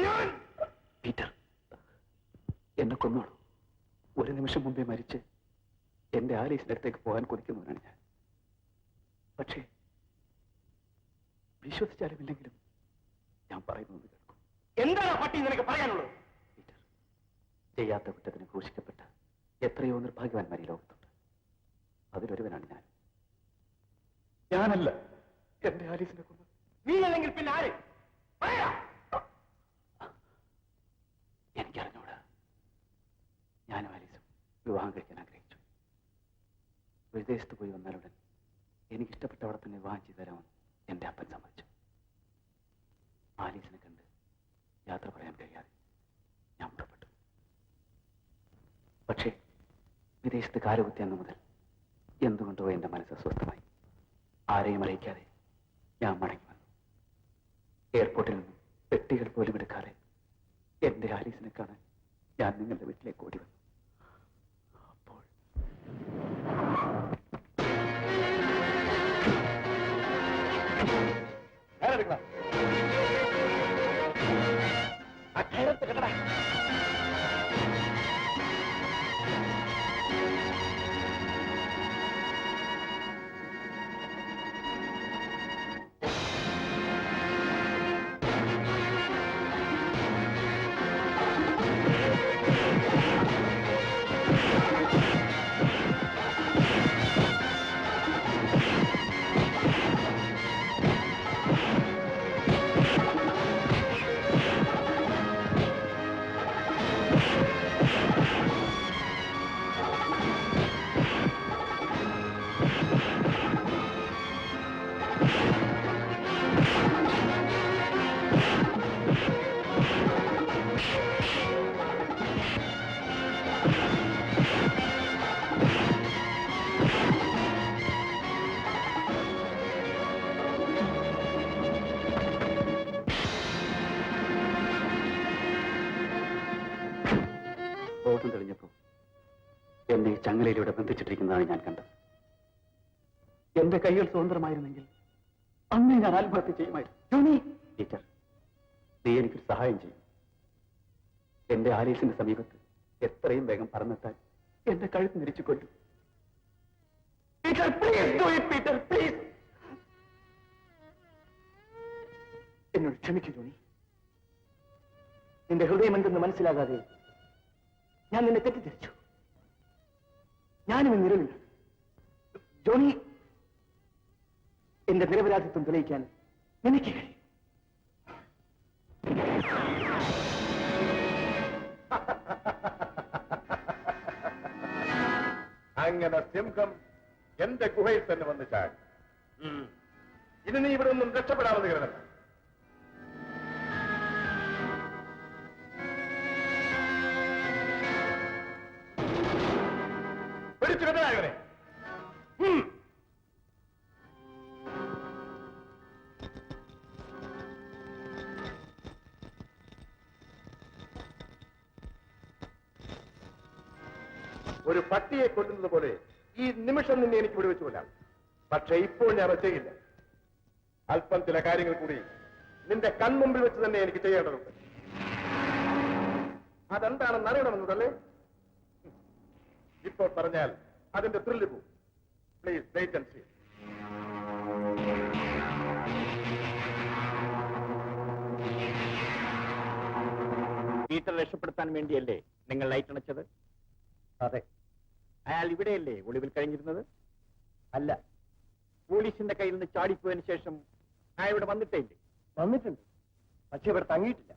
ഞാൻ. പീറ്റർ, എന്നെ കൊന്നോളൂ. ഒരു നിമിഷം മുമ്പേ മരിച്ച് എന്റെ ആലീസിന്റെ അടുത്തേക്ക് പോകാൻ കൊതിക്കുന്നവനാണ് ഞാൻ. പക്ഷേ വിശ്വസിച്ചാലും ഇല്ലെങ്കിലും ഞാൻ പറയുന്നത് കേൾക്കും. എന്താണ് പട്ടി നിനക്ക് പറയാനുള്ളത്? പീറ്റർ, ചെയ്യാത്ത കുറ്റത്തിന് ഘോഷിക്കപ്പെട്ട എത്രയോ നിർഭാഗ്യവാന്മാർ ഈ ലോകത്തുണ്ട്. അതിലൊരുവനാണ് ഞാൻ. ഞാനല്ല എന്റെ ആലീസിനെ കൊന്നത്. നീ അല്ലെങ്കിൽ പിന്നെ ആര്? എനിക്കറിഞ്ഞൂടാ. ഞാനും ആലീസും വിവാഹം കഴിക്കാൻ ആഗ്രഹിച്ചു. വിദേശത്ത് പോയി വന്നാലുടൻ എനിക്കിഷ്ടപ്പെട്ടവിടെ തന്നെ വിവാഹം ചെയ്തു തരാമെന്ന് എന്റെ അപ്പൻ സമ്മതിച്ചു. ആലീസിനെ കണ്ട് യാത്ര പറയാൻ കഴിയാതെ ഞാൻ പുറപ്പെട്ടു. പക്ഷേ വിദേശത്ത് കാലുകുത്തിയെന്ന് മുതൽ എന്തുകൊണ്ടോ എന്റെ മനസ്സ് അസ്വസ്ഥമായി. ആരെയും അറിയിക്കാതെ ഞാൻ മടങ്ങി വന്നു. എയർപോർട്ടിൽ നിന്നും പെട്ടികൾ പോലും എടുക്കാതെ എന്റെ ആലീസിനെ കാണാൻ ഞാൻ നിങ്ങളുടെ വീട്ടിലേക്ക് ഓടി വന്നു. അപ്പോൾ ബോധം തെളിഞ്ഞപ്പോൾ എന്നെ ചങ്ങലയിലൂടെ ബന്ധിച്ചിട്ടിരിക്കുന്നതാണ് ഞാൻ കണ്ടത്. എന്റെ കൈകൾ സ്വതന്ത്രമായിരുന്നെങ്കിൽ അന്നേ ഞാൻ ആത്മഹത്യ ചെയ്യുമായിരുന്നു. ടീച്ചർ, നീ എനിക്കൊരു സഹായം ചെയ്യും. എന്റെ ആലീസിന്റെ സമീപത്ത് എത്രയും വേഗം പറന്നെത്താൻ എന്റെ കഴുത്ത് നിരിച്ചു കൊല്ലു. എന്നോട് ക്ഷമിക്കൂ ജോണി. നിന്റെ ഹൃദയം എന്തെന്ന് മനസ്സിലാകാതെ ഞാൻ നിന്നെ തെറ്റിദ്ധരിച്ചു. ഞാനും നിരവില്ല. ജോണി, എന്റെ നിരപരാധിത്വം തെളിയിക്കാൻ എനിക്ക് കഴിയും. അങ്ങനെ സിംഹം എന്റെ ഗുഹയിൽ തന്നെ വന്ന് ചാടി. ഇനി നീ ഇവിടെ ഒന്നും രക്ഷപ്പെടാമെന്ന് കരുതണ്ട. പിടിച്ചു കെട്ടനായവനെ. ഒരു പട്ടിയെ കൊല്ലുന്നത് പോലെ ഈ നിമിഷം നിന്നെ എനിക്ക് ഇവിടെ വെച്ചു കൊല്ലാം. പക്ഷെ ഇപ്പോൾ ഞാൻ അത് ചെയ്യില്ല. അല്പം ചില കാര്യങ്ങൾ കൂടി നിന്റെ കൺമുമ്പിൽ വെച്ച് തന്നെ എനിക്ക് ചെയ്യേണ്ടതുണ്ട്. അതെന്താണെന്ന് അറിയണമെന്നതല്ലേ? ഇപ്പോൾ പറഞ്ഞാൽ അതിന്റെ ത്രില്ല് പോകും. Please wait and see. Peter രക്ഷപ്പെടുത്താൻ വേണ്ടിയല്ലേ നിങ്ങൾ ലൈറ്റ് അണച്ചത്? അതെ. അയാൾ ഇവിടെയല്ലേ ഒളിവിൽ കഴിഞ്ഞിരുന്നത്? അല്ല, പോലീസിന്റെ കയ്യിൽ നിന്ന് ചാടിപ്പോയതിനു ശേഷം അയാൾ ഇവിടെ വന്നിട്ടേ ഇല്ലേ? വന്നിട്ടുണ്ട്, പക്ഷെ ഇവിടെ തങ്ങിയിട്ടില്ല.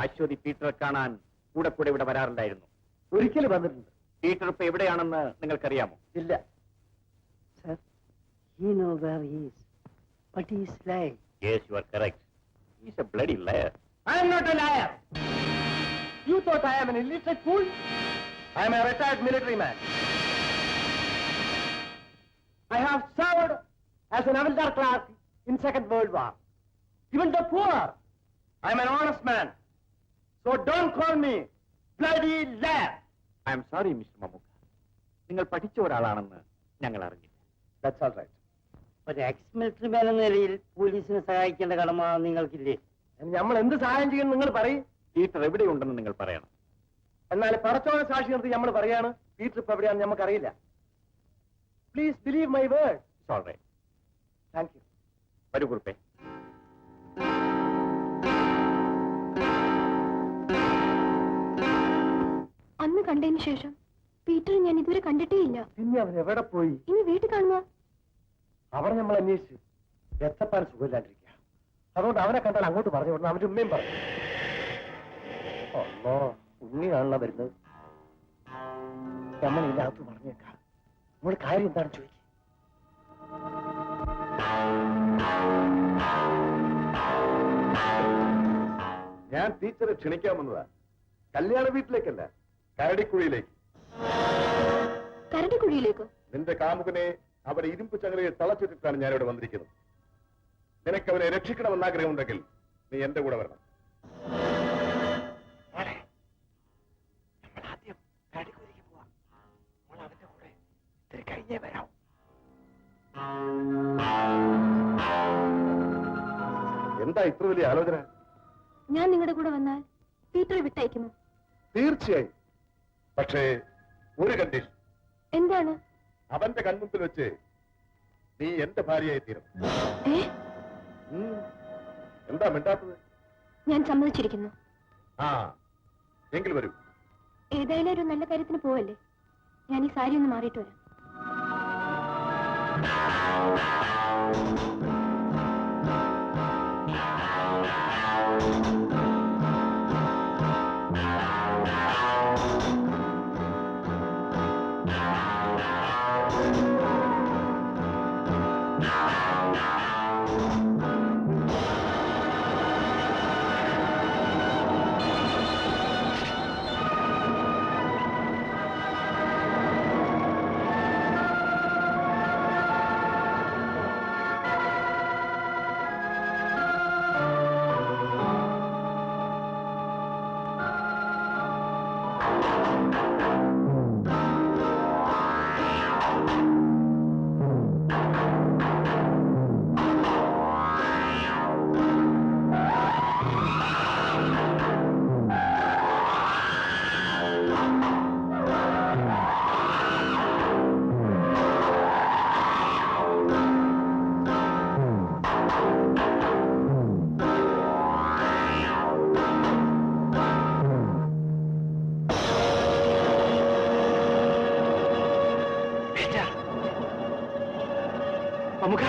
അശ്വതി പീറ്ററെ കാണാൻ കൂടെ കൂടെ ഇവിടെ വരാറുണ്ടായിരുന്നു. ഒരിക്കലും വന്നിട്ടുണ്ട്. പീറ്റർ ഇപ്പൊ എവിടെയാണെന്ന് നിങ്ങൾക്കറിയാമോ? ഇല്ല. Sir, he knows where he is, but he is lying. Yes, you are correct. He is a bloody liar. I am not a liar. You thought I am an illiterate fool? I am a retired military man. I have served as an havildar clerk in Second World War. Even the poor, I am an honest man. So don't call me bloody liar. I am sorry, Mr. Mamuka. നിങ്ങൾ പഠിച്ച ഒരാളാണെന്ന് ഞങ്ങൾ അറിഞ്ഞില്ല. That's all right. ഒരു ex military മാൻ എന്ന നിലയിൽ പോലീസിനെ സഹായിക്കേണ്ട കടമ നിങ്ങൾക്കില്ലേ? നമ്മൾ എന്ത് സഹായം ചെയ്യും നിങ്ങൾ പറയും. പീറ്റർ എവിടെയുണ്ടെന്ന് നിങ്ങൾ പറയണം. എന്നാൽ പടച്ചോനെ സാക്ഷി നിർത്തി നമ്മൾ പറയാണ് പീറ്റർ ഇപ്പൊ എവിടെയാണെന്ന് നമുക്കറിയില്ല. Please believe my word. സോൾറേ, താങ്ക് യു. വരൂ കുറിപ്പേ. അന്ന് കണ്ടതിന് ശേഷം പീറ്റർ ഞാൻ ഇതുവരെ കണ്ടിട്ടേ ഇല്ല. പിന്നെ അവൻ എവിടെ പോയി? ഇനി വീട്ടിൽ കാണുമോ? അവിടെ നമ്മൾ അന്വേഷിച്ചു എത്തപ്പാൻ സുഖമില്ലാണ്ടിരിക്കുക. അതുകൊണ്ട് അവനെ കണ്ടാൽ അങ്ങോട്ട് പറഞ്ഞു വിടണം. അവന്റെ ഉമ്മയും പറഞ്ഞു. അല്ലോ ഉണ്ണിയാണല്ലോ വരുന്നത്. നമ്മൾ ഇതിനകത്ത് പറഞ്ഞേക്കാം. നമ്മുടെ കാര്യം എന്താണെന്ന് ചോദിക്കും. ഞാൻ ടീച്ചറെ ക്ഷണിക്കാൻ വന്നതാ. കല്യാണ വീട്ടിലേക്കല്ല, കരടിക്കുഴിയിലേക്ക്. കരടിക്കുഴിയിലേക്കോ? നിന്റെ കാമുകനെ അവരെ ഇരുമ്പ് ചങ്ങലയിൽ തളച്ചിട്ടിട്ടാണ് ഞാനിവിടെ വന്നിരിക്കുന്നത്. നിനക്ക് അവനെ രക്ഷിക്കണമെന്ന് ആഗ്രഹമുണ്ടെങ്കിൽ നീ എന്റെ കൂടെ വരണം. നമ്മൾ ആദ്യം കരടിക്കുഴിക്ക് പോവാം. നമ്മൾ അവന്റെ കൂടെ ഇത്തിരി കഴിഞ്ഞേ വരാം. എന്താ ഇത്ര വലിയ ആലോചന? ഞാൻ നിങ്ങളുടെ കൂടെ വന്നാൽ പീറ്ററെ വിട്ടയക്കുമോ? തീർച്ചയായും. പക്ഷേ ഒരു കണ്ടീഷൻ. എന്താണ്? അവന്റെ കൺമുമ്പിൽ വെച്ച് നീ എന്റെ ഭാര്യയായി തീരും. എന്താ മിണ്ടാത്തത്? ഞാൻ സമ്മതിച്ചിരിക്കുന്നു. ആ, എങ്കിൽ വരൂ. ഏതായാലും ഒരു നല്ല കാര്യത്തിന് പോവല്ലേ. ഞാൻ ഈ സാരി ഒന്ന് മാറിയിട്ട് വരാം. നമുക്ക്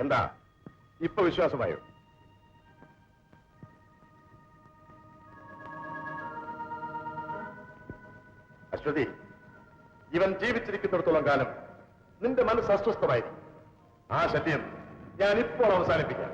എന്താ ഇപ്പൊ വിശ്വാസമായോ? അശ്വതി, ഇവൻ ജീവിച്ചിരിക്കുന്നിടത്തോളം കാലം നിന്റെ മനസ്സ് അസ്വസ്ഥമായിരിക്കും. ആ ശല്യം ഞാൻ ഇപ്പോൾ അവസാനിപ്പിക്കാം.